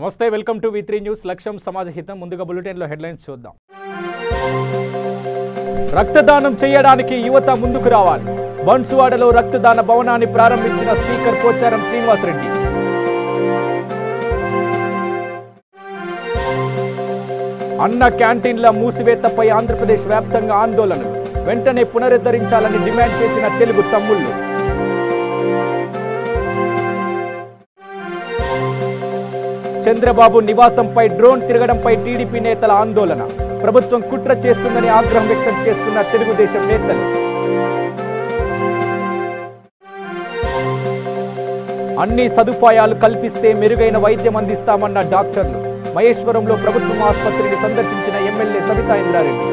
నమస్తే welcome to V3 news లక్ష్యం సమాజహితం ముందుగా బులెటిన్ లో హెడ్లైన్స్ చూద్దాం. రక్తదానం చేయడానికి యువత ముందుకు రావాలి. బన్సువాడలో రక్తదాన భవనాన్ని ప్రారంభించిన స్పీకర్ పోచారం శ్రీనివాస్ రెడ్డి. అన్న క్యాంటీన్ల మూసివేతపై ఆంధ్రప్రదేశ్ వ్యాప్తంగా ఆందోళనలు. వెంటనే పునరుద్ధరించాలని డిమాండ్ చేసిన తెలుగు తమ్ముళ్లు. చంద్రబాబు నివాసంపై డ్రోన్ తిరగడంపై టీడీపీ నేతల ఆందోళన. ప్రభుత్వం కుట్ర చేస్తుందని ఆగ్రహం వ్యక్తం చేస్తున్న తెలుగుదేశం నేతలు. అన్ని సదుపాయాలు కల్పిస్తే మెరుగైన వైద్యం అందిస్తామన్న డాక్టర్లు. మహేశ్వరంలో ప్రభుత్వం ఆసుపత్రిని సందర్శించిన ఎమ్మెల్యే సబితా ఇంద్రారెడ్డి.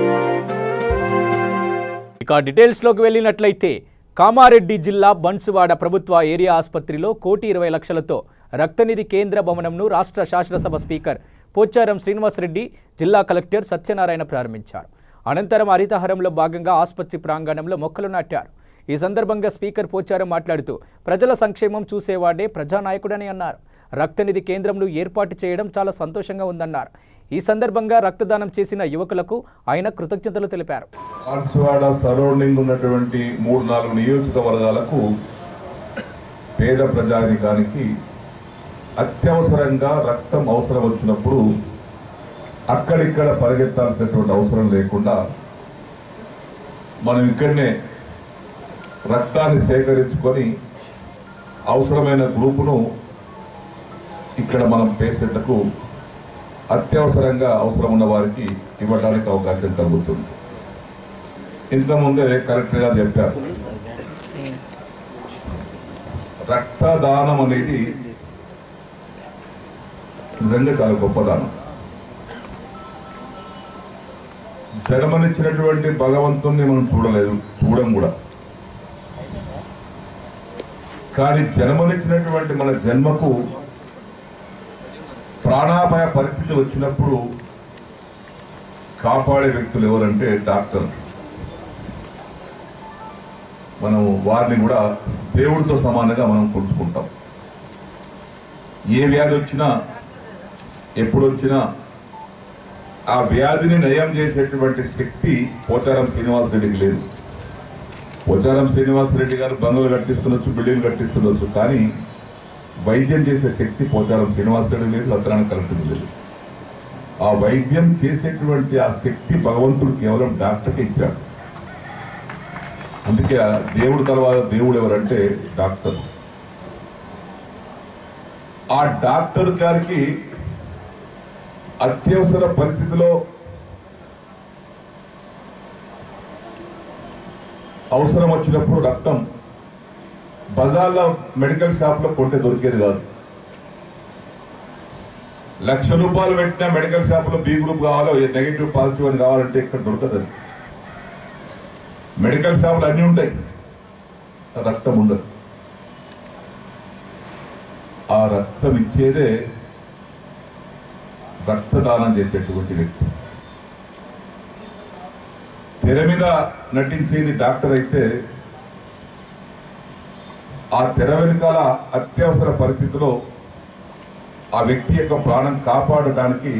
ఇక డీటెయిల్స్లోకి వెళ్ళినట్లయితే కామారెడ్డి జిల్లా బన్సువాడ ప్రభుత్వ ఏరియా ఆసుపత్రిలో 1,20,00,000తో రక్తనిధి కేంద్ర భవనంను రాష్ట్ర శాసనసభ స్పీకర్ పోచారం శ్రీనివాస్ రెడ్డి, జిల్లా కలెక్టర్ సత్యనారాయణ ప్రారంభించారు. అనంతరం హరితహారంలో భాగంగా ఆసుపత్రి ప్రాంగణంలో మొక్కలు నాటారు. ఈ సందర్భంగా స్పీకర్ పోచారం మాట్లాడుతూ ప్రజల సంక్షేమం చూసేవాడే ప్రజానాయకుడని అన్నారు. రక్తనిధి కేంద్రంను ఏర్పాటు చేయడం చాలా సంతోషంగా ఉందన్నారు. ఈ సందర్భంగా రక్తదానం చేసిన యువకులకు ఆయన కృతజ్ఞతలు తెలిపారు. బన్సువాడ సరౌండింగ్ ఉన్నటువంటి 3-4 నియోజకవర్గాలకు పేద ప్రజానికానికి అత్యవసరంగా రక్తం అవసరం వచ్చినప్పుడు అక్కడిక్కడ పరిగెత్తాల్సినటువంటి అవసరం లేకుండా మనం ఇక్కడనే రక్తాన్ని సేకరించుకొని అవసరమైన గ్రూపును ఇక్కడ మనం పేషెంట్లకు అత్యవసరంగా అవసరం ఉన్న వారికి ఇవ్వడానికి అవకాశం కలుగుతుంది. ఇంతకుముందే కలెక్టర్ గారు చెప్పారు, రక్తదానం అనేది నిజంగా చాలా గొప్ప దానం. జన్మనిచ్చినటువంటి భగవంతుణ్ణి మనం చూడం కూడా. కానీ జన్మనిచ్చినటువంటి మన జన్మకు ప్రాణాపాయ పరిస్థితి వచ్చినప్పుడు కాపాడే వ్యక్తులు ఎవరంటే డాక్టర్. మనం వారిని కూడా దేవుడితో సమానంగా మనం కొలుచుకుంటాం. ఏ వ్యాధి వచ్చినా ఎప్పుడు వచ్చినా ఆ వ్యాధిని నయం చేసేటువంటి శక్తి పోచారం శ్రీనివాస్ రెడ్డికి లేదు. పోచారం శ్రీనివాస్ రెడ్డి గారు బంగ్లాలు కట్టిస్తుండొచ్చు, బిల్డింగ్లు కట్టిస్తుండొచ్చు, కానీ వైద్యం చేసే శక్తి పోచారం శ్రీనివాస్ రెడ్డి లేదు, సత్యనారాయణ కలెక్టర్ లేదు. ఆ వైద్యం చేసేటువంటి ఆ శక్తి భగవంతుడు కేవలం డాక్టర్కి ఇచ్చాడు. అందుకే దేవుడు తర్వాత దేవుడు ఎవరంటే డాక్టర్. ఆ డాక్టర్ గారికి అత్యవసర పరిస్థితిలో అవసరం వచ్చినప్పుడు రక్తం బజార్లో మెడికల్ షాప్లో కొంటే దొరికేది కాదు. ₹1,00,000 పెట్టినా మెడికల్ షాప్లో బి గ్రూప్ కావాలో, నెగిటివ్ పాజిటివ్ అని కావాలంటే ఇక్కడ దొరకదు. మెడికల్ షాపులు అన్నీ ఉంటాయి, రక్తం ఉండదు. ఆ రక్తం ఇచ్చేదే రక్తదానం చేసేటువంటి వ్యక్తి. తెర మీద నటించేది డాక్టర్ అయితే ఆ తెర వెనుకాల అత్యవసర పరిస్థితిలో ఆ వ్యక్తి యొక్క ప్రాణం కాపాడటానికి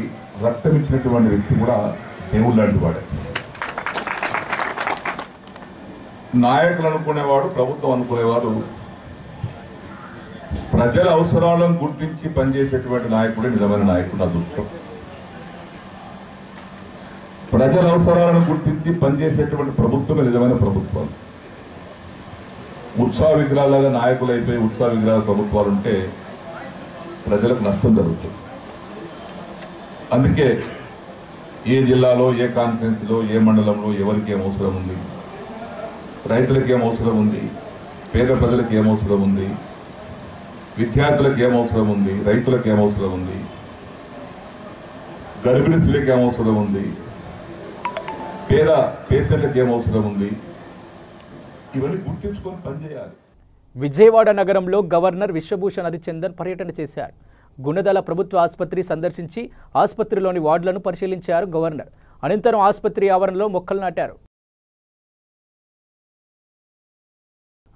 రక్తం ఇచ్చినటువంటి వ్యక్తి కూడా దేవుడు లాంటి వాడే. నాయకులు అనుకునేవాడు, ప్రభుత్వం అనుకునేవాడు ప్రజల అవసరాలను గుర్తించి పనిచేసేటువంటి నాయకుడే నిజమైన నాయకుడు. అదృష్టం. ప్రజల అవసరాలను గుర్తించి పనిచేసేటువంటి ప్రభుత్వమే నిజమైన ప్రభుత్వం. ఉత్సవ విగ్రహాలుగా నాయకులు అయిపోయి ఉత్సవ విగ్రహాల ప్రభుత్వాలు ఉంటే ప్రజలకు నష్టం జరుగుతుంది. అందుకే ఏ జిల్లాలో, ఏ కాన్స్టిట్యున్సీలో, ఏ మండలంలో ఎవరికి ఏం అవసరం ఉంది, రైతులకు ఏం అవసరం ఉంది, పేద ప్రజలకు ఏం అవసరం ఉంది, విద్యార్థులకు ఏం అవసరం ఉంది, రైతులకు ఏం అవసరం ఉంది, గర్భిణీ స్త్రీలకు ఏం అవసరం ఉంది, పేద పేషెంట్లకు ఏం అవసరం ఉంది, ఇవన్నీ గుర్తించుకొని పనిచేయాలి. విజయవాడ నగరంలో గవర్నర్ విశ్వభూషణ్ హరిచందన్ పర్యటన చేశారు. గుణదల ప్రభుత్వ ఆసుపత్రి సందర్శించి ఆసుపత్రిలోని వార్డులను పరిశీలించారు గవర్నర్. అనంతరం ఆసుపత్రి ఆవరణలో మొక్కలు నాటారు.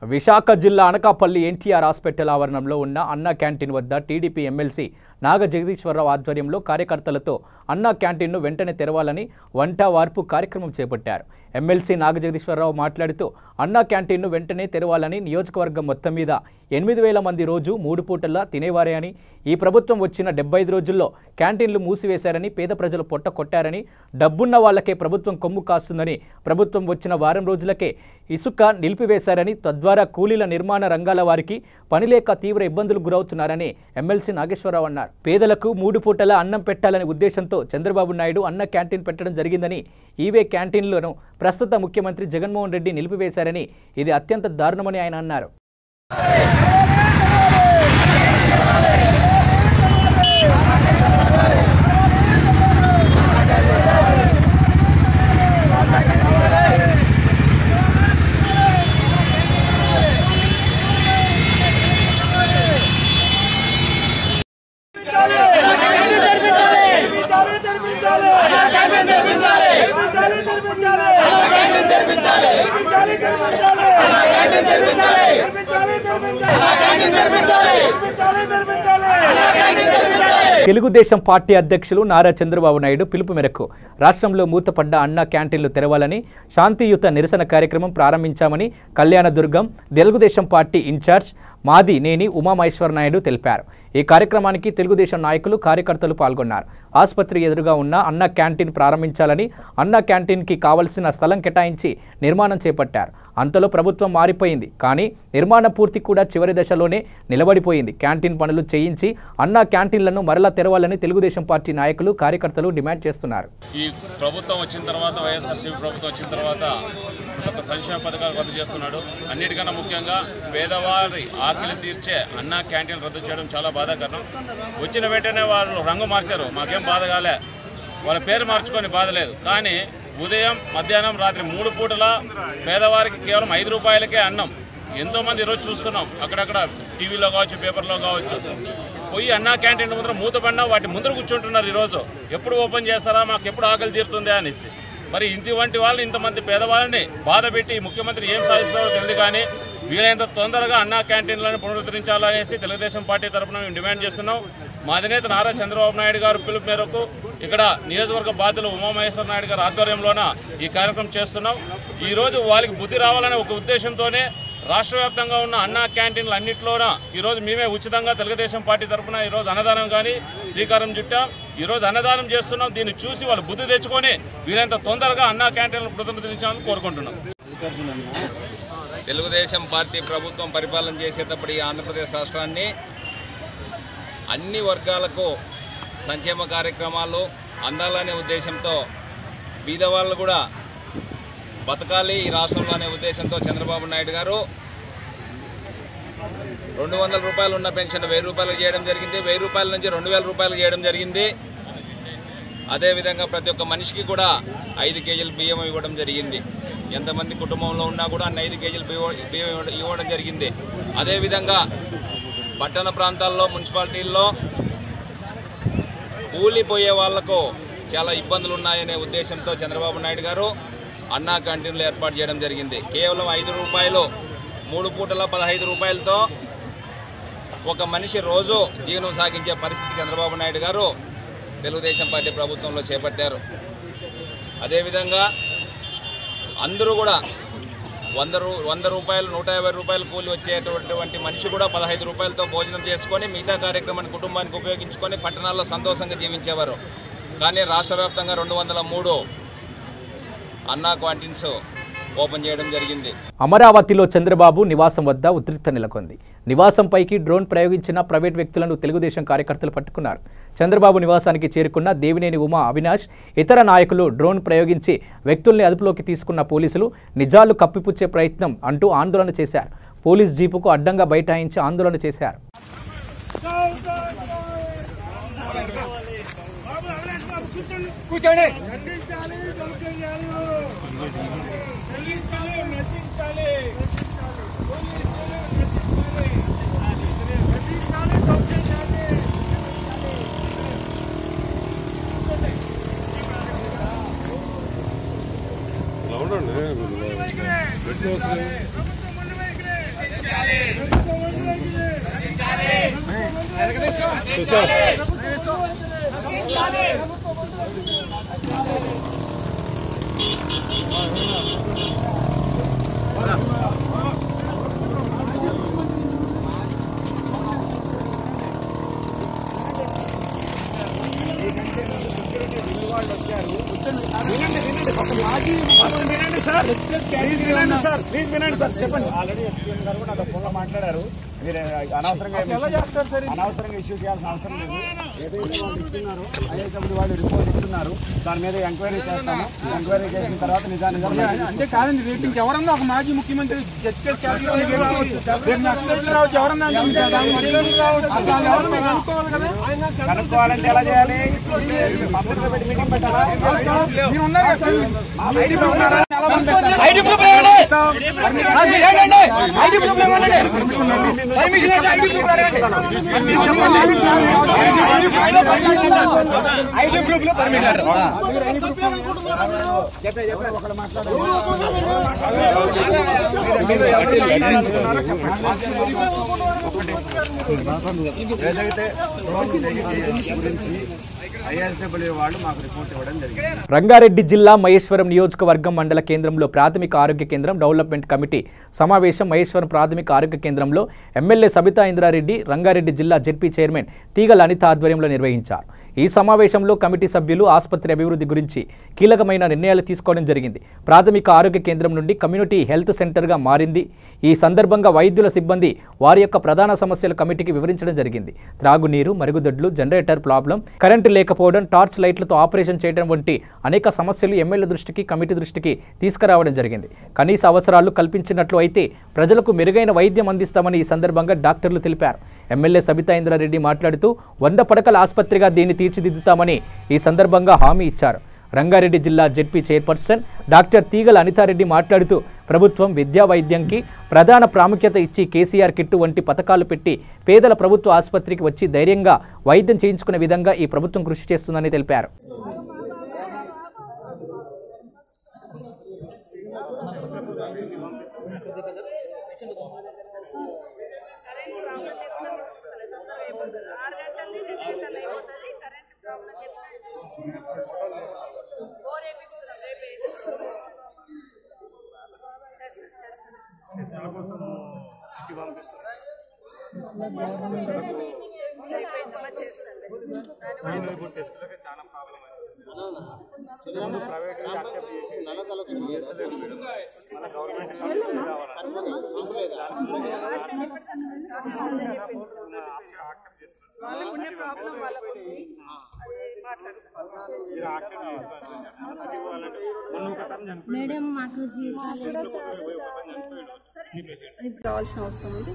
విశాఖ జిల్లా అనకాపల్లి ఎన్టీఆర్ హాస్పిటల్ ఆవరణంలో ఉన్న అన్న క్యాంటీన్ వద్ద టీడీపీ ఎమ్మెల్సీ నాగ జగదీశ్వరరావు ఆధ్వర్యంలో కార్యకర్తలతో అన్నా క్యాంటీన్ను వెంటనే తెరవాలని వంట వార్పు కార్యక్రమం చేపట్టారు. ఎమ్మెల్సీ నాగ జగదీశ్వరరావు మాట్లాడుతూ అన్నా క్యాంటీన్ను వెంటనే తెరవాలని, నియోజకవర్గం మొత్తం మీద 8,000 మంది రోజు 3 పూటలా తినేవారే అని, ఈ ప్రభుత్వం వచ్చిన 75 రోజుల్లో క్యాంటీన్లు మూసివేశారని, పేద ప్రజలు పొట్ట కొట్టారని, డబ్బున్న వాళ్లకే ప్రభుత్వం కొమ్ము కాస్తుందని, ప్రభుత్వం వచ్చిన వారం రోజులకే ఇసుక నిలిపివేశారని, తద్వారా కూలీల నిర్మాణ రంగాల వారికి పనిలేక తీవ్ర ఇబ్బందులు గురవుతున్నారని ఎమ్మెల్సీ నాగేశ్వరరావు అన్నారు. పేదలకు 3 పూటలా అన్నం పెట్టాలనే ఉద్దేశంతో చంద్రబాబు నాయుడు అన్న క్యాంటీన్ పెట్టడం జరిగిందని, ఈవే క్యాంటీన్లను ప్రస్తుత ముఖ్యమంత్రి జగన్మోహన్ రెడ్డి నిలిపివేశారని, ఇది అత్యంత దారుణమని ఆయన అన్నారు. తెలుగుదేశం పార్టీ అధ్యక్షులు నారా చంద్రబాబు నాయుడు పిలుపు మేరకు రాష్ట్రంలో మూతపడ్డ అన్నా క్యాంటీన్లు తెరవాలని శాంతియుత నిరసన కార్యక్రమం ప్రారంభించామని కళ్యాణదుర్గం తెలుగుదేశం పార్టీ ఇన్ఛార్జ్ మాది నేని ఉమామహేశ్వర నాయుడు తెలిపారు. ఈ కార్యక్రమానికి తెలుగుదేశం నాయకులు, కార్యకర్తలు పాల్గొన్నారు. ఆసుపత్రి ఎదురుగా ఉన్న అన్నా క్యాంటీన్ ప్రారంభించాలని, అన్నా క్యాంటీన్కి కావలసిన స్థలం కేటాయించి నిర్మాణం చేపట్టారు. అంతలో ప్రభుత్వం మారిపోయింది, కానీ నిర్మాణ పూర్తి కూడా చివరి దశలోనే నిలబడిపోయింది. క్యాంటీన్ పనులు చేయించి అన్నా క్యాంటీన్లను మరలా తెరవాలని తెలుగుదేశం పార్టీ నాయకులు, కార్యకర్తలు డిమాండ్ చేస్తున్నారు. ఈ ప్రభుత్వం వచ్చిన తర్వాత, వైఎస్ఆర్సీపీ ప్రభుత్వం వచ్చిన తర్వాత కొత్త సంక్షేమ పథకాలు రద్దు చేస్తున్నాడు. అన్నిటికన్నా ముఖ్యంగా పేదవారి ఆకలి తీర్చే అన్నా క్యాంటీన్ రద్దు చేయడం చాలా బాధాకరం. వచ్చిన వెంటనే వాళ్ళు రంగు మార్చారు, మాకేం బాధ కాలే, వాళ్ళ పేరు మార్చుకొని బాధ లేదు. కానీ ఉదయం, మధ్యాహ్నం, రాత్రి 3 పూటల పేదవారికి కేవలం 5 రూపాయలకే అన్నం. ఎంతోమంది ఈరోజు చూస్తున్నాం, అక్కడక్కడ టీవీలో కావచ్చు, పేపర్లో కావచ్చు, పోయి అన్నా క్యాంటీన్ ముందర మూతపడినా వాటి ముందర కూర్చుంటున్నారు. ఈరోజు ఎప్పుడు ఓపెన్ చేస్తారా, మాకు ఎప్పుడు ఆకలి తీరుతుందా అనేసి. మరి ఇటువంటి వాళ్ళు, ఇంతమంది పేదవాళ్ళని బాధ పెట్టి ముఖ్యమంత్రి ఏం సాధిస్తారో తెలియదు. కానీ వీలైనంత తొందరగా అన్నా క్యాంటీన్లను పునరుద్ధరించాలనేసి తెలుగుదేశం పార్టీ తరఫున మేము డిమాండ్ చేస్తున్నాం. మా అధినేత నారా చంద్రబాబు నాయుడు గారు పిలుపు మేరకు ఇక్కడ నియోజకవర్గ బాధ్యులు ఉమామహేశ్వర నాయుడు గారి ఆధ్వర్యంలోన ఈ కార్యక్రమం చేస్తున్నాం. ఈరోజు వాళ్ళకి బుద్ధి రావాలనే ఒక ఉద్దేశంతోనే రాష్ట్ర వ్యాప్తంగా ఉన్న అన్నా క్యాంటీన్లు అన్నింటిలోన ఈరోజు మేమే ఉచితంగా తెలుగుదేశం పార్టీ తరఫున ఈరోజు అన్నదానం కానీ శ్రీకారం చుట్టాం. ఈరోజు అన్నదానం చేస్తున్నాం. దీన్ని చూసి వాళ్ళు బుద్ధి తెచ్చుకొని వీలైనంత తొందరగా అన్నా క్యాంటీన్లు పునరుద్ధరించాలని కోరుకుంటున్నాం. తెలుగుదేశం పార్టీ ప్రభుత్వం పరిపాలన చేసేటప్పుడు ఈ ఆంధ్రప్రదేశ్ రాష్ట్రాన్ని అన్ని వర్గాలకు సంక్షేమ కార్యక్రమాలు అందాలనే ఉద్దేశంతో, బీదవాళ్ళు కూడా బతకాలి ఈ రాష్ట్రంలో అనే ఉద్దేశంతో చంద్రబాబు నాయుడు గారు 200 రూపాయలు ఉన్న పెన్షన్ 1000 రూపాయలు చేయడం జరిగింది. 1000 రూపాయల నుంచి 2000 రూపాయలు చేయడం జరిగింది. అదేవిధంగా ప్రతి ఒక్క మనిషికి కూడా 5 కేజీల బియ్యం ఇవ్వడం జరిగింది. ఎంతమంది కుటుంబంలో ఉన్నా కూడా 5 కేజీల బియ్యం ఇవ్వడం జరిగింది. అదేవిధంగా పట్టణ ప్రాంతాల్లో, మున్సిపాలిటీల్లో కూలిపోయే వాళ్లకు చాలా ఇబ్బందులు ఉన్నాయనే ఉద్దేశంతో చంద్రబాబు నాయుడు గారు అన్నా క్యాంటీన్లు ఏర్పాటు చేయడం జరిగింది. కేవలం 5 రూపాయలు 3 పూటల 15 రూపాయలతో ఒక మనిషి రోజు జీవనం సాగించే పరిస్థితి చంద్రబాబు నాయుడు గారు తెలుగుదేశం పార్టీ ప్రభుత్వంలో చేపట్టారు. అదేవిధంగా అందరూ కూడా 100 రూపాయలు, 150 రూపాయలు కూలి వచ్చేటటువంటి మనిషి కూడా 15 రూపాయలతో భోజనం చేసుకొని మిగతా కార్యక్రమాన్ని కుటుంబానికి ఉపయోగించుకొని పట్టణాల్లో సంతోషంగా జీవించేవారు. కానీ రాష్ట్ర వ్యాప్తంగా 203 అన్నా క్యాంటీన్స్ ఓపెన్ చేయడం జరిగింది. అమరావతిలో చంద్రబాబు నివాసం వద్ద ఉద్రిక్తత నెలకొంది. నివాసంపైకి డ్రోన్ ప్రయోగించిన ప్రైవేట్ వ్యక్తులను తెలుగుదేశం కార్యకర్తలు పట్టుకున్నారు. చంద్రబాబు నివాసానికి చేరుకున్న దేవినేని ఉమా అవినాష్, ఇతర నాయకులు డ్రోన్ ప్రయోగించి వ్యక్తుల్ని అదుపులోకి తీసుకున్న పోలీసులు నిజాలు కప్పిపుచ్చే ప్రయత్నం అంటూ ఆందోళన చేశారు. పోలీస్ జీపుకు అడ్డంగా బైఠాయించి ఆందోళన చేశారు. చెప్పండి. ఆల్రెడీ ఎస్పీఎం గారు కూడా నాతో ఫోన్లో మాట్లాడారు. మీరు అనవసరంగా ఇష్యూ చేయాల్సిన అవసరం లేదు. ఏదైతే వాళ్ళు ఇస్తున్నారు అయ్యేటప్పుడు వాళ్ళు రిపోర్ట్ ఇస్తున్నారు, దాని మీద ఎంక్వైరీ చేస్తాము. ఎంక్వైరీ చేసిన తర్వాత నిజానికి అంతే కాదండి. రేపు ఎవరన్నా ఒక మాజీ ముఖ్యమంత్రి కనుక్కోవాలంటే ఎలా చేయాలి? పత్రికలో పెట్టి మీటింగ్ పెట్టాలా? ఏదైతే గురించి ఐఎస్డబ్ల్యూ వాళ్ళు మాకు రిపోర్ట్ ఇవ్వడం జరిగింది. రంగారెడ్డి జిల్లా మహేశ్వరం నియోజకవర్గం మండల కేంద్రంలో ప్రాథమిక ఆరోగ్య కేంద్రం డెవలప్మెంట్ కమిటీ సమావేశం మహేశ్వరం ప్రాథమిక ఆరోగ్య కేంద్రంలో ఎమ్మెల్యే సబితా ఇంద్రారెడ్డి, రంగారెడ్డి జిల్లా జెడ్పీ చైర్మన్ తీగల అనిత ఆధ్వర్యంలో నిర్వహించారు. ఈ సమావేశంలో కమిటీ సభ్యులు ఆసుపత్రి అభివృద్ధి గురించి కీలకమైన నిర్ణయాలు తీసుకోవడం జరిగింది. ప్రాథమిక ఆరోగ్య కేంద్రం నుండి కమ్యూనిటీ హెల్త్ సెంటర్గా మారింది. ఈ సందర్భంగా వైద్యుల సిబ్బంది వారి యొక్క ప్రధాన సమస్యలు కమిటీకి వివరించడం జరిగింది. త్రాగునీరు, మరుగుదొడ్లు, జనరేటర్ ప్రాబ్లం, కరెంటు లేకపోవడం, టార్చ్ లైట్లతో ఆపరేషన్ చేయడం వంటి అనేక సమస్యలు ఎమ్మెల్యే దృష్టికి, కమిటీ దృష్టికి తీసుకురావడం జరిగింది. కనీస అవసరాలు కల్పించినట్లు అయితే ప్రజలకు మెరుగైన వైద్యం అందిస్తామని ఈ సందర్భంగా డాక్టర్లు తెలిపారు. ఎమ్మెల్యే సబితా ఇంద్రారెడ్డి మాట్లాడుతూ 100 పడకల ఆసుపత్రిగా దీన్ని తీర్చిదిద్దుతామని ఈ సందర్భంగా హామీ ఇచ్చారు. రంగారెడ్డి జిల్లా జెడ్పీ చైర్పర్సన్ డాక్టర్ తీగల అనితారెడ్డి మాట్లాడుతూ ప్రభుత్వం విద్యా వైద్యంకి ప్రధాన ప్రాముఖ్యత ఇచ్చి కేసీఆర్ కిట్టు వంటి పథకాలు పెట్టి పేదల ప్రభుత్వ ఆసుపత్రికి వచ్చి ధైర్యంగా వైద్యం చేయించుకునే విధంగా ఈ ప్రభుత్వం కృషి చేస్తుందని తెలిపారు. కావాల్సిన అవసరం ఉంది.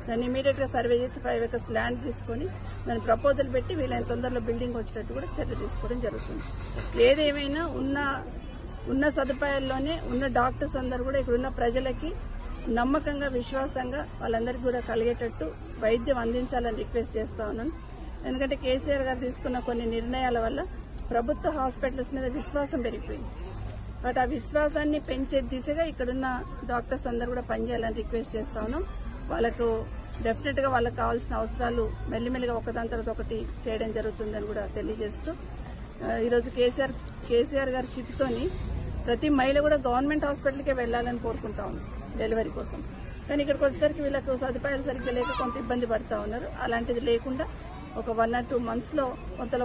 దాన్ని ఇమీడియట్గా సర్వే చేసి 5 acres ల్యాండ్ తీసుకొని దాన్ని ప్రపోజల్ పెట్టి వీలైన తొందరలో బిల్డింగ్ వచ్చేటట్టు కూడా చర్య తీసుకోవడం జరుగుతుంది. ఏదేమైనా ఉన్న సదుపాయాల్లోనే ఉన్న డాక్టర్స్ అందరూ కూడా ఇక్కడున్న ప్రజలకి నమ్మకంగా, విశ్వాసంగా వాళ్ళందరికీ కూడా కలిగేటట్టు వైద్యం అందించాలని రిక్వెస్ట్ చేస్తా ఉన్నాను. ఎందుకంటే కేసీఆర్ గారు తీసుకున్న కొన్ని నిర్ణయాల వల్ల ప్రభుత్వ హాస్పిటల్స్ మీద విశ్వాసం పెరిగిపోయింది. బట్ ఆ విశ్వాసాన్ని పెంచే దిశగా ఇక్కడున్న డాక్టర్స్ అందరూ కూడా పనిచేయాలని రిక్వెస్ట్ చేస్తా ఉన్నాం. వాళ్ళకు డెఫినెట్ గా వాళ్ళకి కావాల్సిన అవసరాలు మెల్లిమెల్లిగా ఒకదాని తర్వాత ఒకటి చేయడం జరుగుతుందని కూడా తెలియజేస్తూ, ఈరోజు కేసీఆర్ గారి కిట్తోని ప్రతి మహిళ కూడా గవర్నమెంట్ హాస్పిటల్కే వెళ్లాలని కోరుకుంటా ఉన్నాం డెలివరీ కోసం. కానీ ఇక్కడికి వచ్చేసరికి వీళ్ళకు సదుపాయాలు సరిగ్గా లేక కొంత ఇబ్బంది పడుతూ ఉన్నారు. అలాంటిది లేకుండా ఒక 1 or 2 months లో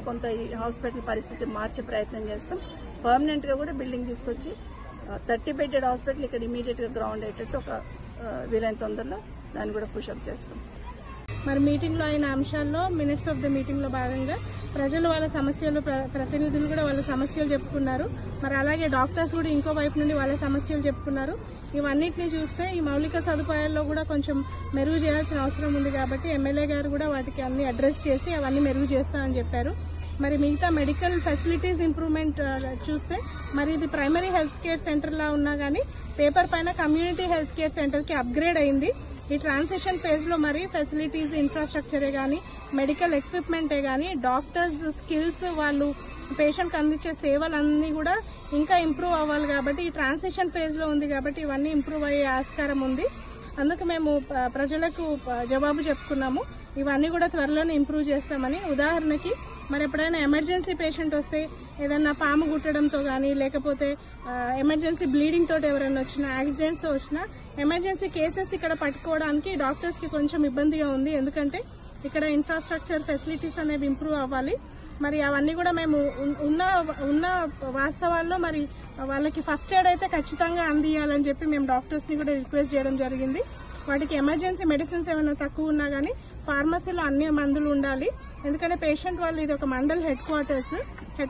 కొంత ఈ హాస్పిటల్ పరిస్థితి మార్చే ప్రయత్నం చేస్తాం. పర్మనెంట్ గా కూడా బిల్డింగ్ తీసుకొచ్చి 30 bedded హాస్పిటల్ ఇక్కడ ఇమీడియట్ గా గ్రౌండ్ అయ్యేటట్టు ఒక వీలైన తొందరలో దాన్ని కూడా పుషప్ చేస్తాం. మరి మీటింగ్ లో అయిన అంశాల్లో మినిట్స్ ఆఫ్ ద మీటింగ్ లో భాగంగా ప్రజలు వాళ్ళ సమస్యలు, ప్రతినిధులు కూడా వాళ్ళ సమస్యలు చెప్పుకున్నారు. మరి అలాగే డాక్టర్స్ కూడా ఇంకో వైపు నుండి వాళ్ళ సమస్యలు చెప్పుకున్నారు. ఇవన్నిటిని చూస్తే ఈ మౌలిక సదుపాయాల్లో కూడా కొంచెం మెరుగు చేయాల్సిన అవసరం ఉంది. కాబట్టి ఎమ్మెల్యే గారు కూడా వాటికి అన్ని అడ్రస్ చేసి అవన్నీ మెరుగు చేస్తామని చెప్పారు. మరి మిగతా మెడికల్ ఫెసిలిటీస్ ఇంప్రూవ్మెంట్ చూస్తే మరి ఇది ప్రైమరీ హెల్త్ కేర్ సెంటర్ లా ఉన్నా గానీ పేపర్ పైన కమ్యూనిటీ హెల్త్ కేర్ సెంటర్ కి అప్గ్రేడ్ అయింది. ఈ ట్రాన్సిషన్ ఫేజ్ లో మరి ఫెసిలిటీస్, ఇన్ఫ్రాస్ట్రక్చరే గానీ, మెడికల్ ఎక్విప్మెంటే గానీ, డాక్టర్స్ స్కిల్స్, వాళ్ళు పేషెంట్ కి అందించే సేవలన్నీ కూడా ఇంకా ఇంప్రూవ్ అవ్వాలి. కాబట్టి ఈ ట్రాన్సిషన్ ఫేజ్ లో ఉంది కాబట్టి ఇవన్నీ ఇంప్రూవ్ అయ్యే ఆస్కారం ఉంది. అందుకు మేము ప్రజలకు జవాబు చెప్పుకున్నాము. ఇవన్నీ కూడా త్వరలోనే ఇంప్రూవ్ చేస్తామని. ఉదాహరణకి మరి ఎప్పుడైనా ఎమర్జెన్సీ పేషెంట్ వస్తే ఏదన్నా పాము గుట్టడంతో కానీ లేకపోతే ఎమర్జెన్సీ బ్లీడింగ్ తోటి ఎవరైనా వచ్చినా యాక్సిడెంట్స్ వచ్చినా ఎమర్జెన్సీ కేసెస్ ఇక్కడ పట్టుకోవడానికి డాక్టర్స్ కి కొంచెం ఇబ్బందిగా ఉంది. ఎందుకంటే ఇక్కడ ఇన్ఫ్రాస్ట్రక్చర్ ఫెసిలిటీస్ అనేవి ఇంప్రూవ్ అవ్వాలి. మరి అవన్నీ కూడా మేము ఉన్న వాస్తవాల్లో మరి వాళ్ళకి ఫస్ట్ ఎయిడ్ అయితే ఖచ్చితంగా అందియాలని చెప్పి మేము డాక్టర్స్ ని కూడా రిక్వెస్ట్ చేయడం జరిగింది. వాటికి ఎమర్జెన్సీ మెడిసిన్స్ ఏమైనా తక్కువ ఉన్నా కానీ ఫార్మసీలో అన్ని మందులు ఉండాలి. ఎందుకంటే పేషెంట్ వాళ్ళు ఇది ఒక మండల్ హెడ్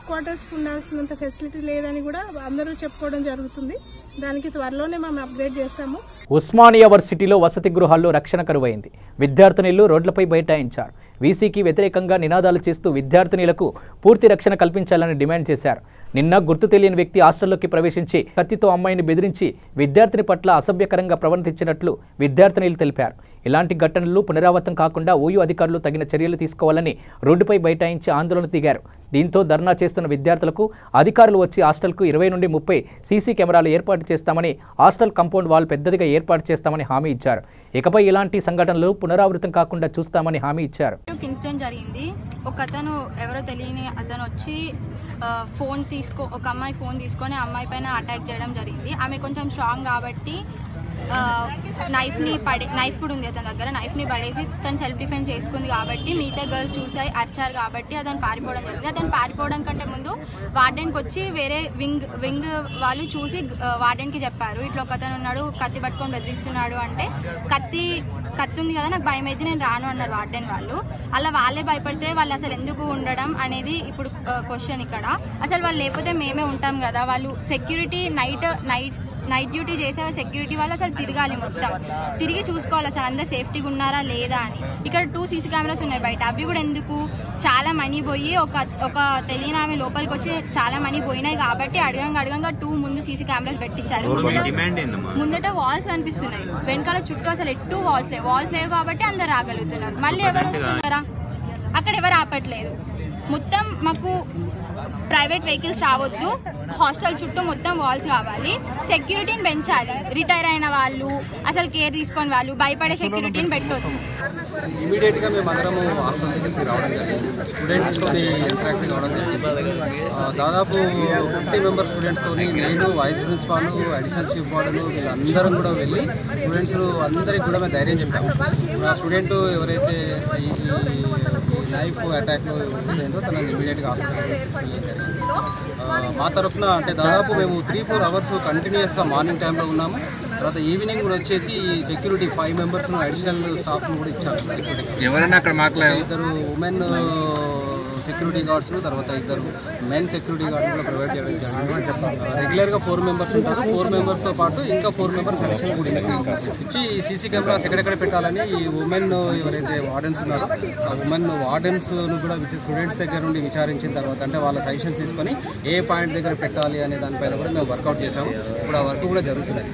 క్వార్టర్స్కి ఉండాల్సినంత ఫెసిలిటీ లేదని కూడా అందరూ చెప్పుకోవడం జరుగుతుంది. దానికి త్వరలోనే మేము అప్గ్రేడ్ చేస్తాము. ఉస్మానియా వర్సిటీలో వసతి గృహాల్లో రక్షణ కరువైంది. విద్యార్థినులు రోడ్లపై బైఠాయించారు. వీసీకి వ్యతిరేకంగా నినాదాలు చేస్తూ విద్యార్థినులకు పూర్తి రక్షణ కల్పించాలని డిమాండ్ చేశారు. నిన్న గుర్తు తెలియని వ్యక్తి హాస్టల్లోకి ప్రవేశించి కత్తితో అమ్మాయిని బెదిరించి విద్యార్థిని పట్ల అసభ్యకరంగా ప్రవర్తించినట్లు విద్యార్థినులు తెలిపారు. ఇలాంటి ఘటనలు పునరావృతం కాకుండా ఓయూ అధికారులు తగిన చర్యలు తీసుకోవాలని రోడ్డుపై బైఠాయించి ఆందోళన దిగారు. దీంతో ధర్నా చేస్తున్న విద్యార్థులకు అధికారులు వచ్చి హాస్టల్కు 20 నుండి 30 సీసీ కెమెరాలు ఏర్పాటు చేస్తామని, హాస్టల్ కాంపౌండ్ వాల్ పెద్దదిగా ఏర్పాటు చేస్తామని హామీ ఇచ్చారు. ఇకపై ఇలాంటి సంఘటనలు పునరావృతం కాకుండా చూస్తామని హామీ ఇచ్చారు. ఇన్సిడెంట్ జరిగింది. ఒక అతను ఎవరో తెలియని అతను వచ్చి ఒక అమ్మాయి ఫోన్ తీసుకొని అమ్మాయి పైన అటాక్ చేయడం జరిగింది. ఆమె కొంచెం స్ట్రాంగ్ కాబట్టి నైఫ్ కూడా ఉంది అతని దగ్గర. నైఫ్ని పడేసి తను సెల్ఫ్ డిఫెన్స్ చేసుకుంది కాబట్టి మిగతా గర్ల్స్ చూసి అరిచారు కాబట్టి అతను పారిపోవడం జరిగింది. అతను పారిపోవడం కంటే ముందు వార్డెన్కి వచ్చి వేరే వింగ్ వాళ్ళు చూసి వార్డెన్కి చెప్పారు, ఇట్లా ఒక అతను ఉన్నాడు కత్తి పట్టుకొని బెదిరిస్తున్నాడు అంటే, కత్తి ఉంది కదా నాకు భయం అయితే నేను రాను అన్నారు వార్డెన్ వాళ్ళు. అలా వాళ్ళే భయపడితే వాళ్ళు అసలు ఎందుకు ఉండడం అనేది ఇప్పుడు క్వశ్చన్. ఇక్కడ అసలు వాళ్ళు లేకపోతే మేమే ఉంటాం కదా. వాళ్ళు సెక్యూరిటీ నైట్ డ్యూటీ చేసే సెక్యూరిటీ వాళ్ళు అసలు తిరగాలి, మొత్తం తిరిగి చూసుకోవాలి అసలు అందరు సేఫ్టీగా ఉన్నారా లేదా అని. ఇక్కడ 2 సీసీ కెమెరాస్ ఉన్నాయి బయట. అవి కూడా ఎందుకు, చాలా మనీ పోయి ఒక తెలియని ఆమె లోపలికి వచ్చి చాలా మనీ పోయినాయి కాబట్టి అడగంగా 2 ముందు సీసీ కెమెరాస్ పెట్టించారు. ముందట వాల్స్ కనిపిస్తున్నాయి, వెనకాల చుట్టూ అసలు ఎటు వాల్స్ లేవు కాబట్టి అందరు రాగలుగుతున్నారు. మళ్ళీ ఎవరు వస్తున్నారా, అక్కడ ఎవరు ఆపట్లేదు. మొత్తం మాకు ప్రైవేట్ వెహికల్స్ రావద్దు, హాస్టల్ చుట్టూ మొత్తం వాల్స్ కావాలి, సెక్యూరిటీని పెంచాలి. రిటైర్ అయిన వాళ్ళు, అసలు కేర్ తీసుకొని వాళ్ళు, భయపడే సెక్యూరిటీని పెట్టొద్దు. ఇమీడియట్గా మేము అందరము హాస్టల్ దగ్గరికి రావడం జరిగింది. స్టూడెంట్స్తో ఇంటరాక్ట్ కావడం జరిగింది. దాదాపు 50 మెంబర్ స్టూడెంట్స్తో నేను, vice principal, additional chief warden వీళ్ళందరం కూడా వెళ్ళి స్టూడెంట్స్ అందరికీ కూడా మేము ధైర్యం చెప్పాము. ఆ స్టూడెంట్ ఎవరైతే ఈ నైఫ్ అటాక్ ఏంటో తనని ఇమీడియట్గా హాస్పిటల్కి తీసుకెళ్ళడం జరిగింది. మా తరఫున అంటే దాదాపు మేము 3-4 అవర్స్ కంటిన్యూస్గా మార్నింగ్ టైంలో ఉన్నాము. తర్వాత ఈవినింగ్ కూడా వచ్చేసి సెక్యూరిటీ 5 మెంబర్స్ అడిషనల్ స్టాఫ్ను కూడా ఇచ్చాము. సెక్యూరిటీ ఎవరైనా అక్కడ మాట్లాడారు. 2 ఉమెన్ సెక్యూరిటీ గార్డ్స్, తర్వాత 2 మెన్ సెక్యూరిటీ గార్డ్స్ కూడా ప్రొవైడ్ చేయడం జరిగింది. రెగ్యులర్గా 4 మెంబర్స్ ఉంటారు. 4 మెంబర్స్తో పాటు ఇంకా 4 మెంబర్స్ అడిషనల్ కూడా ఇచ్చి ఈ సీసీ కెమెరాస్ ఎక్కడెక్కడ పెట్టాలని ఈ ఉమెన్ ఎవరైతే వార్డెన్స్ ఉన్నారో ఆ ఉమెన్ వార్డెన్స్ కూడా స్టూడెంట్స్ దగ్గర నుండి విచారించిన తర్వాత అంటే వాళ్ళ సజెషన్స్ తీసుకొని ఏ పాయింట్ దగ్గర పెట్టాలి అనే దానిపైన కూడా మేము వర్కౌట్ చేసాము. ఇప్పుడు ఆ వర్క్ కూడా జరుగుతున్నది.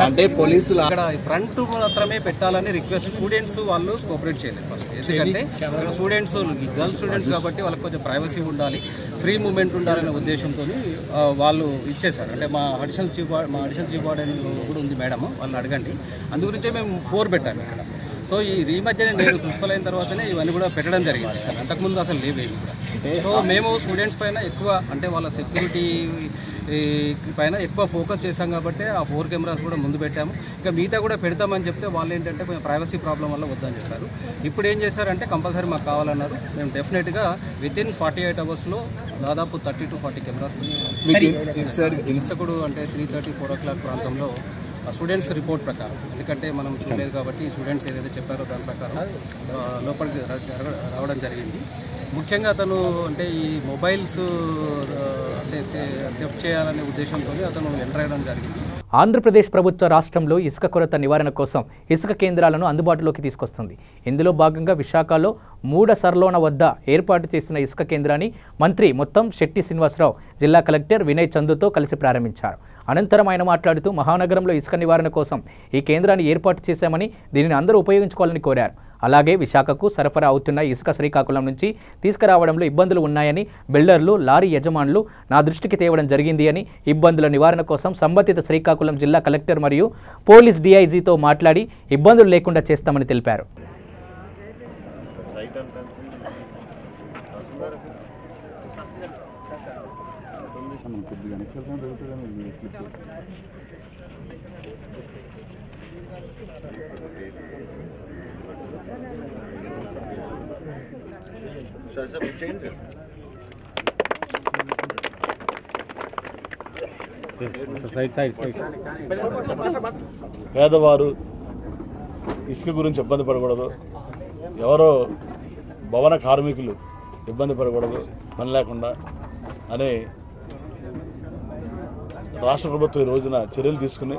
అంటే పోలీసులు అక్కడ ఫ్రంట్ మాత్రమే పెట్టాలని రిక్వెస్ట్, స్టూడెంట్స్ వాళ్ళు కోఆపరేట్ చేయలేదు ఫస్ట్. ఎందుకంటే స్టూడెంట్స్ గర్ల్స్ స్టూడెంట్స్ కాబట్టి వాళ్ళకి కొంచెం ప్రైవసీ ఉండాలి, ఫ్రీ మూవ్మెంట్ ఉండాలనే ఉద్దేశంతో వాళ్ళు ఇచ్చేసారు. అంటే మా అడిషనల్ చీఫ్ వార్డెన్ కూడా ఉంది మేడం, వాళ్ళని అడగండి. అందుగురించే మేము 4 పెట్టాము ఇక్కడ. సో ఈ మధ్యనే నేను ప్రిన్సిపల్ అయిన తర్వాతనే ఇవన్నీ కూడా పెట్టడం జరిగింది. అంతకుముందు అసలు లేవేవి కూడా. సో మేము స్టూడెంట్స్ పైన ఎక్కువ అంటే వాళ్ళ సెక్యూరిటీ పైన ఎక్కువ ఫోకస్ చేశాం కాబట్టి ఆ 4 కెమెరాస్ కూడా ముందు పెట్టాము. ఇంకా మిగతా కూడా పెడతామని చెప్తే వాళ్ళు ఏంటంటే కొంచెం ప్రైవసీ ప్రాబ్లం వల్ల వద్దని చెప్పారు. ఇప్పుడు ఏం చేశారంటే కంపల్సరీ మాకు కావాలన్నారు. మేము డెఫినెట్గా వితిన్ 48 అవర్స్లో దాదాపు 30 to 40 కెమెరాస్ హింసకుడు అంటే 3:30-4 o'clock ప్రాంతంలో స్టూడెంట్స్ రిపోర్ట్ ప్రకారం, ఎందుకంటే మనం చూడలేదు కాబట్టి స్టూడెంట్స్ ఏదైతే చెప్పారో దాని ప్రకారం లోపలికి రావడం జరిగింది. ముఖ్యంగా అతను అంటే ఈ మొబైల్స్ అంటే థెఫ్ట్ చేయాలనే ఉద్దేశంతో అతను ఎంటర్ అయ్యడం జరిగింది. ఆంధ్రప్రదేశ్ ప్రభుత్వ రాష్ట్రంలో ఇసుక కొరత నివారణ కోసం ఇసుక కేంద్రాలను అందుబాటులోకి తీసుకొస్తుంది. ఇందులో భాగంగా విశాఖలో మూడసర్లోన వద్ద ఏర్పాటు చేసిన ఇసుక కేంద్రాన్ని మంత్రి మొత్తం శెట్టి శ్రీనివాసరావు జిల్లా కలెక్టర్ వినయ్ చందుతో కలిసి ప్రారంభించారు. అనంతరం ఆయన మాట్లాడుతూ మహానగరంలో ఇసుక నివారణ కోసం ఈ కేంద్రాన్ని ఏర్పాటు చేశామని, దీనిని అందరూ ఉపయోగించుకోవాలని కోరారు. అలాగే విశాఖకు సరఫరా అవుతున్న ఇసుక శ్రీకాకుళం నుంచి తీసుకురావడంలో ఇబ్బందులు ఉన్నాయని, బిల్డర్లు, లారీ యజమానులు నా దృష్టికి తేవడం జరిగింది అని, ఇబ్బందుల నివారణ కోసం సంబంధిత శ్రీకాకుళం జిల్లా కలెక్టర్ మరియు పోలీస్ డీఐజీతో మాట్లాడి ఇబ్బందులు లేకుండా చేస్తామని తెలిపారు. పేదవారు ఇసుక గురించి ఇబ్బంది పడకూడదు, ఎవరో భవన కార్మికులు ఇబ్బంది పడకూడదు పని లేకుండా అని రాష్ట్ర ప్రభుత్వం ఈ రోజున చర్యలు తీసుకుని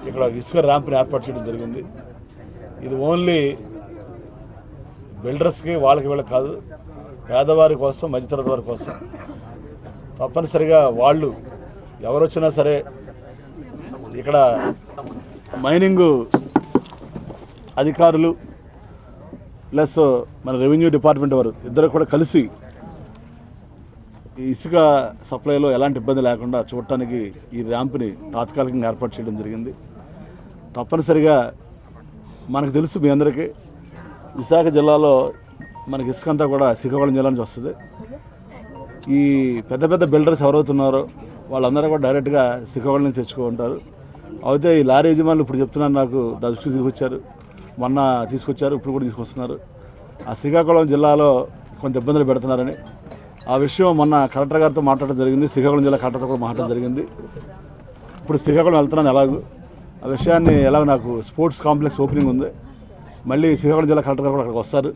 ఇక్కడ ఇసుక ర్యాంప్ని ఏర్పాటు చేయడం జరిగింది. ఇది ఓన్లీ బిల్డర్స్కి వాళ్ళకి వీళ్ళకి కాదు, పేదవారి కోసం, మధ్యతరగతి వారి కోసం. తప్పనిసరిగా వాళ్ళు ఎవరు వచ్చినా సరే ఇక్కడ మైనింగ్ అధికారులు ప్లస్ మన రెవెన్యూ డిపార్ట్మెంట్ వారు ఇద్దరు కూడా కలిసి ఈ ఇసుక సప్లైలో ఎలాంటి ఇబ్బంది లేకుండా చూడటానికి ఈ ర్యాంప్ని తాత్కాలికంగా ఏర్పాటు చేయడం జరిగింది. తప్పనిసరిగా మనకు తెలుసు, మీ అందరికీ విశాఖ జిల్లాలో మనకి ఇసుక అంతా కూడా శ్రీకాకుళం జిల్లా నుంచి వస్తుంది. ఈ పెద్ద పెద్ద బిల్డర్స్ ఎవరవుతున్నారో వాళ్ళందరూ కూడా డైరెక్ట్గా శ్రీకాకుళం నుంచి తెచ్చుకుంటారు. అయితే ఈ లారీ యజమానులు ఇప్పుడు చెప్తున్నారు, నాకు దృష్టికి తీసుకొచ్చారు, మొన్న తీసుకొచ్చారు, ఇప్పుడు కూడా తీసుకొస్తున్నారు. ఆ శ్రీకాకుళం జిల్లాలో కొంత ఇబ్బందులు పెడుతున్నారని ఆ విషయం మొన్న కలెక్టర్ గారితో మాట్లాడడం జరిగింది. శ్రీకాకుళం జిల్లా కలెక్టర్తో కూడా మాట్లాడడం జరిగింది. ఇప్పుడు శ్రీకాకుళం వెళ్తున్నాను ఎలాగో ఆ విషయాన్ని ఎలాగో నాకు స్పోర్ట్స్ కాంప్లెక్స్ ఓపెనింగ్ ఉంది. మళ్ళీ శ్రీకాకుళం జిల్లా కలెక్టర్ గారు కూడా అక్కడికి వస్తారు.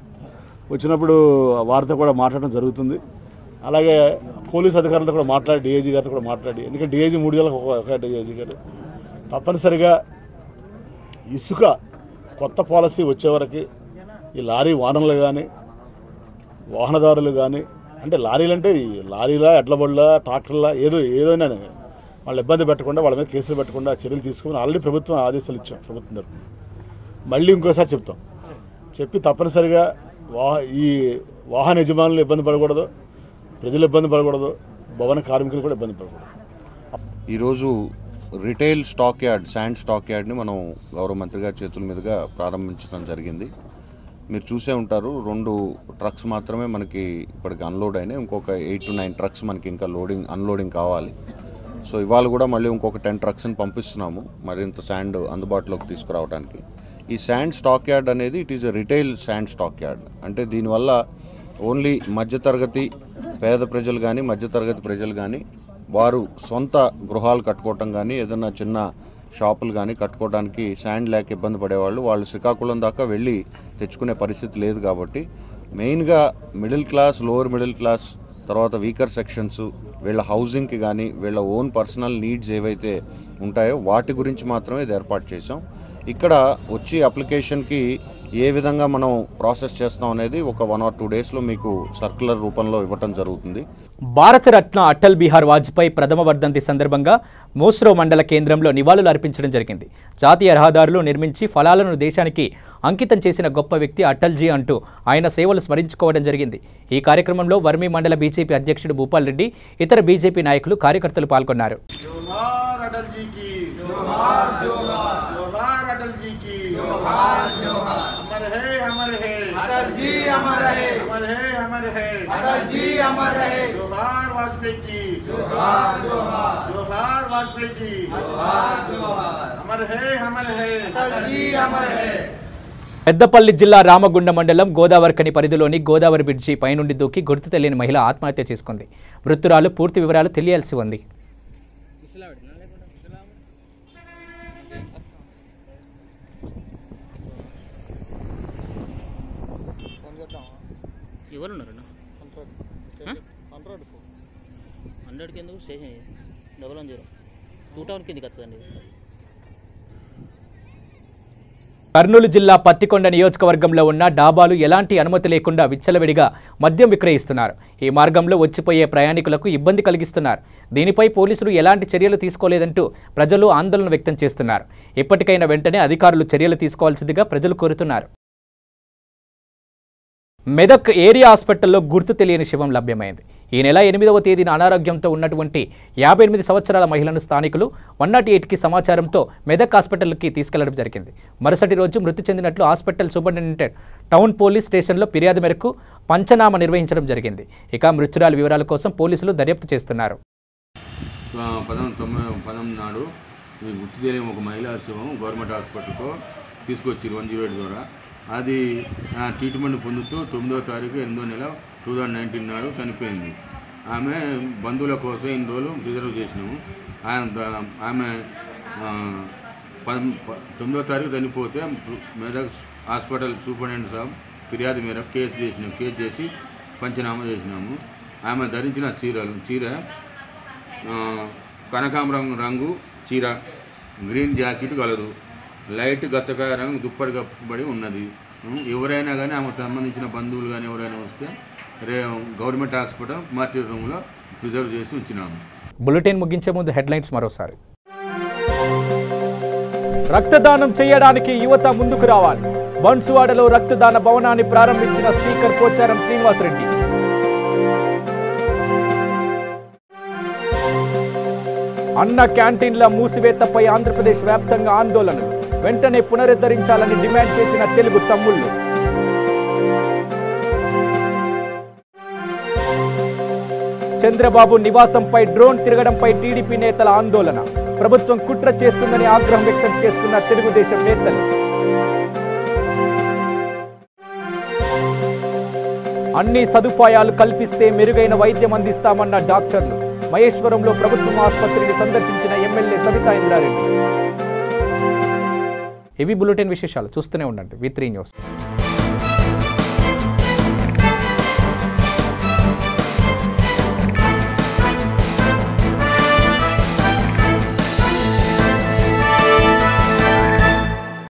వచ్చినప్పుడు వారితో కూడా మాట్లాడడం జరుగుతుంది. అలాగే పోలీస్ అధికారులతో కూడా మాట్లాడి, డిఐజీ గారితో కూడా మాట్లాడి, ఎందుకంటే డిఐజీ 3 జిల్లాలకు ఒక డిఐజీ గారు తప్పనిసరిగా ఇసుక కొత్త పాలసీ వచ్చేవరకు ఈ లారీ వాహనాలు కానీ వాహనదారులు కానీ, అంటే లారీలు అంటే లారీలా, ఎడ్ల బళ్ళ, ట్రాక్టర్లా, ఏదైనా వాళ్ళు ఇబ్బంది పెట్టకుండా, వాళ్ళ మీద కేసులు పెట్టకుండా చర్యలు తీసుకుని ఆల్రెడీ ప్రభుత్వం ఆదేశాలు ఇచ్చాం. ప్రభుత్వం తరఫున మళ్ళీ ఇంకోసారి చెప్తాం, చెప్పి తప్పనిసరిగా ఈ వాహన యజమానులు ఇబ్బంది పడకూడదు, ప్రజలు ఇబ్బంది పడకూడదు, భవన కార్మికులు కూడా ఇబ్బంది పడకూడదు. ఈరోజు retail stock yard, sand stock యార్డ్ని మనం గౌరవ మంత్రి గారి చేతుల మీదుగా ప్రారంభించడం జరిగింది. మీరు చూసే ఉంటారు, 2 ట్రక్స్ మాత్రమే మనకి ఇప్పటికి అన్లోడ్ అయినాయి. ఇంకొక 8 to 9 ట్రక్స్ మనకి ఇంకా అన్లోడింగ్ కావాలి. సో ఇవాళ కూడా మళ్ళీ ఇంకొక 10 ట్రక్స్ని పంపిస్తున్నాము మరింత శాండ్ అందుబాటులోకి తీసుకురావడానికి. ఈ శాండ్ స్టాక్ యార్డ్ అనేది it is a retail sand stock yard. అంటే దీనివల్ల ఓన్లీ మధ్యతరగతి పేద ప్రజలు కానీ, మధ్యతరగతి ప్రజలు కానీ వారు సొంత గృహాలు కట్టుకోవటం కానీ, ఏదైనా చిన్న షాపులు కానీ కట్టుకోవడానికి శాండ్ లేక ఇబ్బంది పడేవాళ్ళు వాళ్ళు శ్రీకాకుళం దాకా వెళ్ళి తెచ్చుకునే పరిస్థితి లేదు. కాబట్టి మెయిన్గా middle class, lower middle class, తర్వాత వీకర్ సెక్షన్స్, వీళ్ళ హౌసింగ్కి కానీ, వీళ్ళ ఓన్ పర్సనల్ నీడ్స్ ఏవైతే ఉంటాయో వాటి గురించి మాత్రమే ఇది ఏర్పాటు చేసాం. ఇక్కడ వచ్చి అప్లికేషన్కి ఏ విధంగా మనం ప్రాసెస్ చేస్తాం అనేది ఒక 1 or 2 డేస్లో మీకు సర్క్యులర్ రూపంలో ఇవ్వటం జరుగుతుంది. భారతరత్న అటల్ బిహారీ వాజ్పేయి ప్రథమ వర్ధంతి సందర్భంగా మోస్రో మండల కేంద్రంలో నివాళులు అర్పించడం జరిగింది. జాతీయ రహదారులు నిర్మించి ఫలాలను దేశానికి అంకితం చేసిన గొప్ప వ్యక్తి అటల్జీ అంటూ ఆయన సేవలు స్మరించుకోవడం జరిగింది. ఈ కార్యక్రమంలో వర్మి మండల బీజేపీ అధ్యక్షుడు భూపాల్ రెడ్డి, ఇతర బీజేపీ నాయకులు, కార్యకర్తలు పాల్గొన్నారు. పెద్దపల్లి జిల్లా రామగుండ మండలం గోదావరిఖని పరిధిలోని గోదావరి బ్రిడ్జి పైనుండి దూకి గుర్తు తెలియని మహిళ ఆత్మహత్య చేసుకుంది. మృతురాలు పూర్తి వివరాలు తెలియాల్సి ఉంది. ఎవరున్నారు 100కి ఎందుకు స్టేషన్ 010 2 టౌన్ కిందకి వస్తుందండి. కర్నూలు జిల్లా పత్తికొండ నియోజకవర్గంలో ఉన్న డాబాలు ఎలాంటి అనుమతి లేకుండా విచ్చలవిడిగా మద్యం విక్రయిస్తున్నారు. ఈ మార్గంలో వచ్చిపోయే ప్రయాణికులకు ఇబ్బంది కలిగిస్తున్నారు. దీనిపై పోలీసులు ఎలాంటి చర్యలు తీసుకోలేదంటూ ప్రజలు ఆందోళన వ్యక్తం చేస్తున్నారు. ఇప్పటికైనా వెంటనే అధికారులు చర్యలు తీసుకోవాల్సిందిగా ప్రజలు కోరుతున్నారు. మెదక్ ఏరియా హాస్పిటల్లో గుర్తు తెలియని శవం లభ్యమైంది. ఈ నెల 8వ తేదీన అనారోగ్యంతో ఉన్నటువంటి 58 సంవత్సరాల మహిళను స్థానికులు 108కి సమాచారంతో మెదక్ హాస్పిటల్కి తీసుకెళ్లడం జరిగింది. మరుసటి రోజు మృతి చెందినట్లు హాస్పిటల్ సూపరింటెండెంట్ టౌన్ పోలీస్ స్టేషన్లో ఫిర్యాదు మేరకు పంచనామా నిర్వహించడం జరిగింది. ఇక మృతురాలి వివరాల కోసం పోలీసులు దర్యాప్తు చేస్తున్నారు. 19 నాడు ఈ గుర్తు తెలియని ఒక మహిళా శవం గవర్నమెంట్ హాస్పిటల్కు తీసుకొచ్చారు 108 ద్వారా. అది ట్రీట్మెంట్ పొందుతూ 9వ తారీఖు 8వ నెల 2019 నాడు చనిపోయింది. ఆమె బంధువుల కోసం ఇన్ని రోజులు రిజర్వ్ చేసినాము. ఆమె 9వ తారీఖు చనిపోతే మెదక్ హాస్పిటల్ సూపరింటెండెంట్ సాబ్ ఫిర్యాదు మేరకు కేసు చేసి పంచనామా చేసినాము. ఆమె ధరించిన చీర కనకాంబరం రంగు చీర, గ్రీన్ జాకెట్ కలదు, లైట్ గచ్చకాయ రంగు దుప్పటి కప్పబడి ఉన్నది. ఎవరైనా కానీ ఆమెకు సంబంధించిన బంధువులు కానీ ఎవరైనా వస్తే గవర్నమెంట్ హాస్పిటల్ మార్చి రూమ్లో ప్రిజర్వ్ చేసి ఉంచినాము. బులెటిన్ ముగించే ముందు హెడ్లైన్స్ మరోసారి. రక్తదానం చేయడానికి యువత ముందుకు రావాలి. బన్సువాడలో రక్తదాన భవనాన్ని ప్రారంభించిన స్పీకర్ పోచారం శ్రీనివాసరెడ్డి. అన్న క్యాంటీన్ల మూసివేతపై ఆంధ్రప్రదేశ్ వ్యాప్తంగా ఆందోళనలు. వెంటనే పునరుద్ధరించాలని డిమాండ్ చేసిన తెలుగు తమ్ముళ్లు. చంద్రబాబు నివాసంపై డ్రోన్ తిరగడంపై టీడీపీ నేతల ఆందోళన. ప్రభుత్వం కుట్ర చేస్తుందని ఆగ్రహం వ్యక్తం చేస్తున్న తెలుగుదేశం నేతలు. అన్ని సదుపాయాలు కల్పిస్తే మెరుగైన వైద్యం అందిస్తామన్న డాక్టర్లు. మహేశ్వరంలో ప్రభుత్వం ఆసుపత్రిని సందర్శించిన ఎమ్మెల్యే సబితా ఇంద్రారెడ్డి. ఇవి బులెటిన్ విశేషాలు. చూస్తూనే ఉండండి V3 న్యూస్.